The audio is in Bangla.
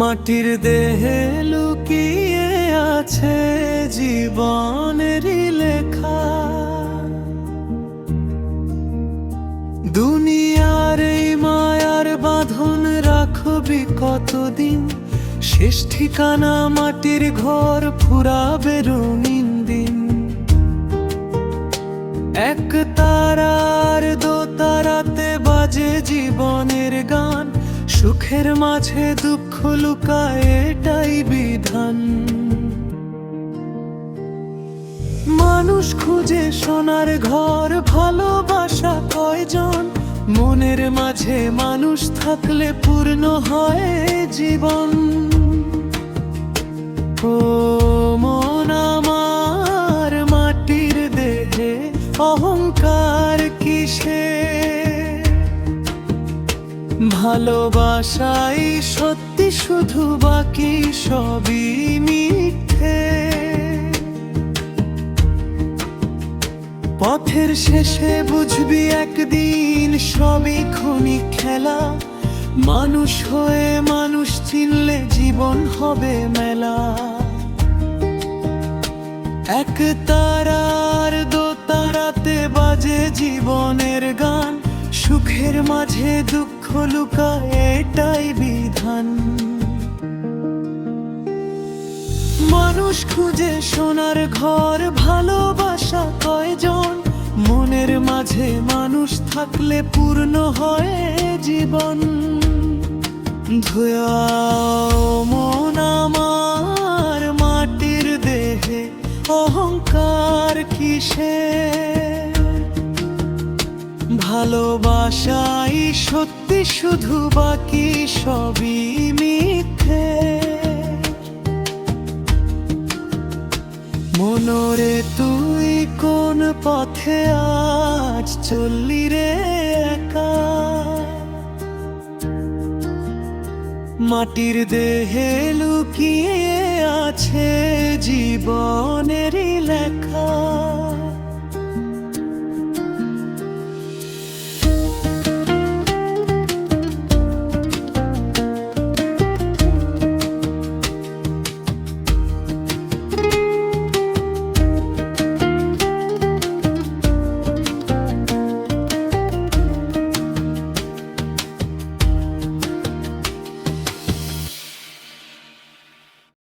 মাটির দেহে লুকিয়ে আছে জীবনেরই লেখা। দুনিয়ার এই মায়ার বাঁধন রাখবি কতদিন, শেষ ঠিকানা মাটির ঘর ফুরাবে রঙিন দিন। এক তারার দোতারাতে বাজে জীবনের গান, সুখের মাঝে দুঃখ লুকায় এটাই বিধান। মানুষ খুঁজে সোনার ঘর, ভালোবাসা কয়জন, মনের মাঝে মানুষ থাকলে পূর্ণ হয় জীবন। ও মন আমার মাটির দেহে অহংকার কিসে, ভালোবাসাই সত্যি শুধু, বাকি সবই মিথ্যে। পথের শেষে বুঝবি একদিন সবই ক্ষণিক খেলা, মানুষ হয়ে মানুষ চিনলে জীবন হবে মেলা। এক তারার দোতারাতে বাজে জীবনের গান, সুখের মাঝে দুঃখ লুকায় এটাই বিধান। মানুষ খুঁজে সোনার ঘর, ভালোবাসা কয়জন, মনের মাঝে মানুষ থাকলে পূর্ণ হয় জীবন। ধোয়া মন আমার মাটির দেহে অহংকার কিসে, ভালোবাসাই সত্যি শুধু, বাকি সবই মিথ্যে। মনরে তুই কোন পথে আজ চললি রে একা, মাটির দেহে লুকিয়ে আছে জীবনেরই লেখা।